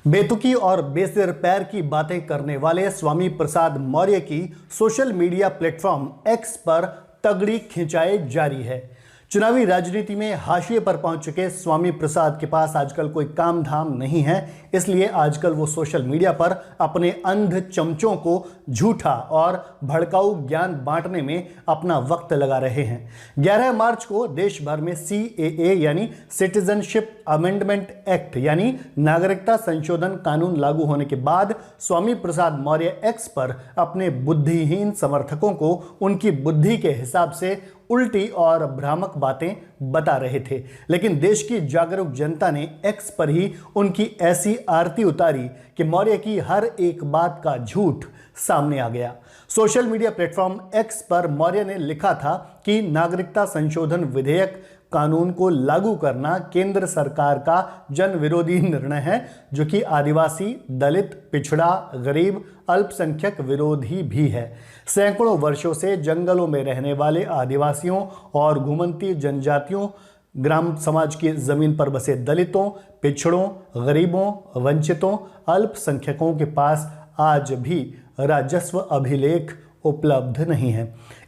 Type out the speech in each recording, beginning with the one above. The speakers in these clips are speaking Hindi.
बेतुकी और बेसिर पैर की बातें करने वाले स्वामी प्रसाद मौर्य की सोशल मीडिया प्लेटफॉर्म एक्स पर तगड़ी खिंचाई जारी है। चुनावी राजनीति में हाशिए पर पहुंच चुके स्वामी प्रसाद के पास आजकल कोई काम धाम नहीं है, इसलिए आजकल वो सोशल मीडिया पर अपने अंध चमचों को झूठा और भड़काऊ ज्ञान बांटने में अपना वक्त लगा रहे हैं। 11 मार्च को देश भर में CAA यानी सिटीजनशिप अमेंडमेंट एक्ट यानी नागरिकता संशोधन कानून लागू होने के बाद स्वामी प्रसाद मौर्य एक्स पर अपने बुद्धिहीन समर्थकों को उनकी बुद्धि के हिसाब से उल्टी और भ्रामक बातें बता रहे थे, लेकिन देश की जागरूक जनता ने एक्स पर ही उनकी ऐसी आरती उतारी कि मौर्य की हर एक बात का झूठ सामने आ गया। सोशल मीडिया प्लेटफॉर्म एक्स पर मौर्य ने लिखा था कि नागरिकता संशोधन विधेयक कानून को लागू करना केंद्र सरकार का जन विरोधी निर्णय है, जो कि आदिवासी, दलित, पिछड़ा, गरीब, अल्पसंख्यक विरोधी भी है। सैकड़ों वर्षों से जंगलों में रहने वाले आदिवासियों और घुमंती जनजातियों, ग्राम समाज की जमीन पर बसे दलितों, पिछड़ों, गरीबों, वंचितों, अल्पसंख्यकों के पास आज भी राजस्व अभिलेख उपलब्ध नहीं है।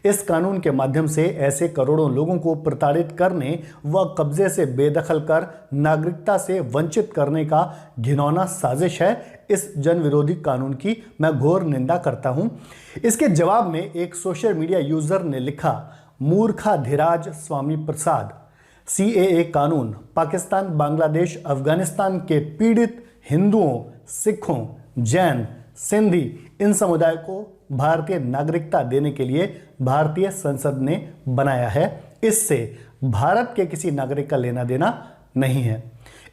इस कानून के माध्यम से ऐसे करोड़ों लोगों को प्रताड़ित करने व कब्जे से बेदखल कर नागरिकता से वंचित करने का घिनौना साजिश है। इस जन विरोधी कानून की मैं घोर निंदा करता हूं। इसके जवाब में एक सोशल मीडिया यूजर ने लिखा, मूर्खाधिराज स्वामी प्रसाद, CAA कानून पाकिस्तान, बांग्लादेश, अफगानिस्तान के पीड़ित हिंदुओं, सिखों, जैन, सिंधी इन समुदाय को भारतीय नागरिकता देने के लिए भारतीय संसद ने बनाया है। इससे भारत के किसी नागरिक का लेना देना नहीं है।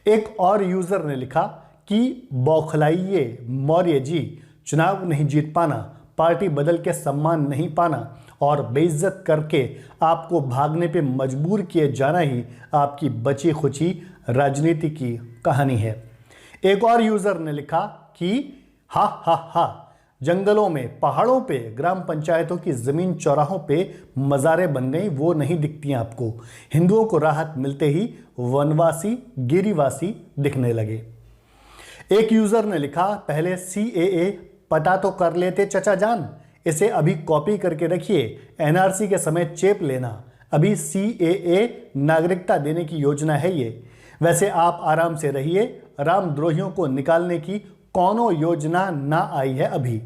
एक और यूजर ने लिखा कि बौखलाइए मौर्य जी, चुनाव नहीं जीत पाना, पार्टी बदल के सम्मान नहीं पाना और बेइज्जत करके आपको भागने पे मजबूर किए जाना ही आपकी बची खुची राजनीति की कहानी है। एक और यूजर ने लिखा कि हा हा हा, जंगलों में, पहाड़ों पे, ग्राम पंचायतों की जमीन चौराहों पे मज़ारें बन गई, वो नहीं दिखती आपको। हिंदुओं को राहत मिलते ही वनवासी, गिरिवासी दिखने लगे। एक यूजर ने लिखा, पहले CAA पता तो कर लेते चचा जान, इसे अभी कॉपी करके रखिए, NRC के समय चेप लेना, अभी CAA नागरिकता देने की योजना है ये। वैसे आप आराम से रहिए, रामद्रोहियों को निकालने की कौनो योजना ना आई है अभी।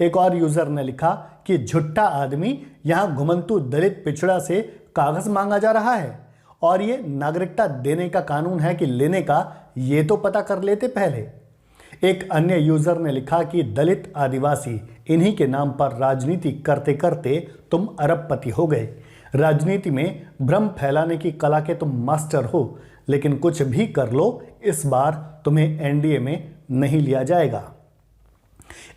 एक और यूजर ने लिखा कि झुट्टा आदमी, यहां घुमंतू दलित पिछड़ा से कागज मांगा जा रहा है और ये नागरिकता देने का कानून है कि लेने का, ये तो पता कर लेते पहले। एक अन्य यूजर ने लिखा कि दलित, आदिवासी इन्हीं के नाम पर राजनीति करते करते तुम अरबपति हो गए। राजनीति में भ्रम फैलाने की कला के तुम मास्टर हो, लेकिन कुछ भी कर लो, इस बार तुम्हें NDA में नहीं लिया जाएगा।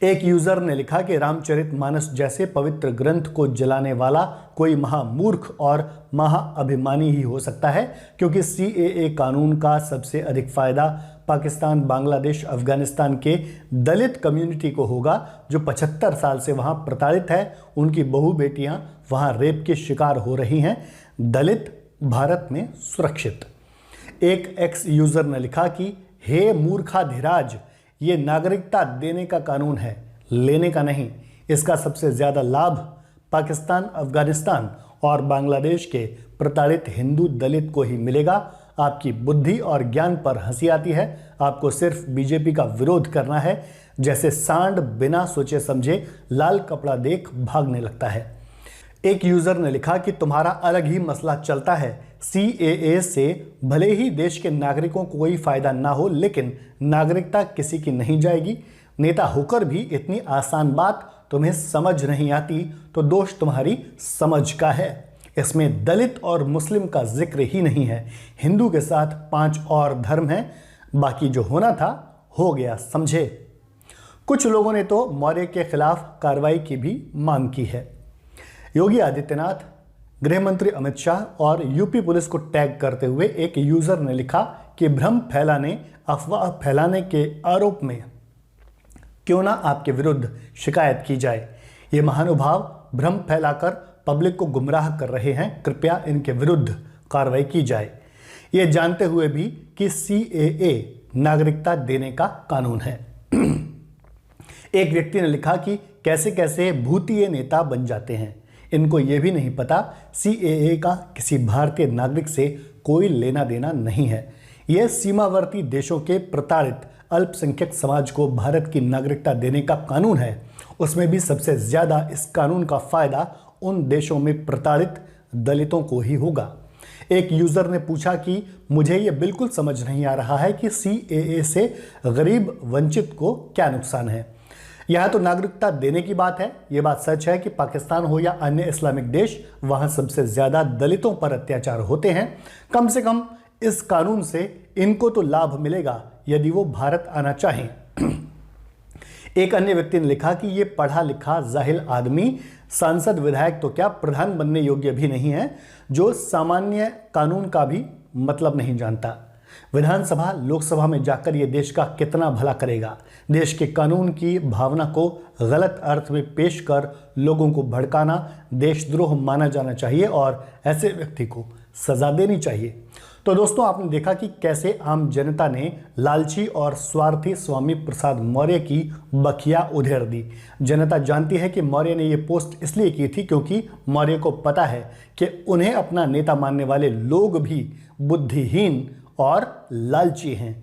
एक यूजर ने लिखा कि रामचरितमानस जैसे पवित्र ग्रंथ को जलाने वाला कोई महामूर्ख और महाअभिमानी ही हो सकता है, क्योंकि CAA कानून का सबसे अधिक फायदा पाकिस्तान, बांग्लादेश, अफगानिस्तान के दलित कम्युनिटी को होगा, जो 75 साल से वहां प्रताड़ित है। उनकी बहू बेटियां वहां रेप के शिकार हो रही हैं। दलित भारत में सुरक्षित। एक एक्स यूजर ने लिखा कि हे मूर्खाधिराज, ये नागरिकता देने का कानून है, लेने का नहीं। इसका सबसे ज्यादा लाभ पाकिस्तान, अफगानिस्तान और बांग्लादेश के प्रताड़ित हिंदू दलित को ही मिलेगा। आपकी बुद्धि और ज्ञान पर हंसी आती है। आपको सिर्फ BJP का विरोध करना है, जैसे सांड बिना सोचे समझे लाल कपड़ा देख भागने लगता है। एक यूजर ने लिखा कि तुम्हारा अलग ही मसला चलता है। CAA से भले ही देश के नागरिकों को कोई फायदा ना हो, लेकिन नागरिकता किसी की नहीं जाएगी। नेता होकर भी इतनी आसान बात तुम्हें समझ नहीं आती, तो दोष तुम्हारी समझ का है। इसमें दलित और मुस्लिम का जिक्र ही नहीं है। हिंदू के साथ 5 और धर्म हैं, बाकी जो होना था हो गया, समझे। कुछ लोगों ने तो मौर्य के खिलाफ कार्रवाई की भी मांग की है। योगी आदित्यनाथ, गृह मंत्री अमित शाह और यूपी पुलिस को टैग करते हुए एक यूजर ने लिखा कि भ्रम फैलाने, अफवाह फैलाने के आरोप में क्यों ना आपके विरुद्ध शिकायत की जाए। ये महानुभाव भ्रम फैलाकर पब्लिक को गुमराह कर रहे हैं, कृपया इनके विरुद्ध कार्रवाई की जाए। ये जानते हुए भी कि CAA नागरिकता देने का कानून है। एक व्यक्ति ने लिखा कि कैसे कैसे भूतीय नेता बन जाते हैं, इनको यह भी नहीं पता सीएए का किसी भारतीय नागरिक से कोई लेना देना नहीं है। यह सीमावर्ती देशों के प्रताड़ित अल्पसंख्यक समाज को भारत की नागरिकता देने का कानून है। उसमें भी सबसे ज्यादा इस कानून का फायदा उन देशों में प्रताड़ित दलितों को ही होगा। एक यूजर ने पूछा कि मुझे यह बिल्कुल समझ नहीं आ रहा है कि सीएए से गरीब वंचित को क्या नुकसान है। यह तो नागरिकता देने की बात है। यह बात सच है कि पाकिस्तान हो या अन्य इस्लामिक देश, वहां सबसे ज्यादा दलितों पर अत्याचार होते हैं। कम से कम इस कानून से इनको तो लाभ मिलेगा यदि वो भारत आना चाहें। एक अन्य व्यक्ति ने लिखा कि यह पढ़ा लिखा जाहिल आदमी सांसद विधायक तो क्या प्रधान बनने योग्य भी नहीं है, जो सामान्य कानून का भी मतलब नहीं जानता। विधानसभा लोकसभा में जाकर यह देश का कितना भला करेगा। देश के कानून की भावना को गलत अर्थ में पेश कर लोगों को भड़काना देशद्रोह माना जाना चाहिए और ऐसे व्यक्ति को सजा देनी चाहिए। तो दोस्तों, आपने देखा कि कैसे आम जनता ने लालची और स्वार्थी स्वामी प्रसाद मौर्य की बखिया उधेड़ दी। जनता जानती है कि मौर्य ने यह पोस्ट इसलिए की थी क्योंकि मौर्य को पता है कि उन्हें अपना नेता मानने वाले लोग भी बुद्धिहीन और लालची हैं।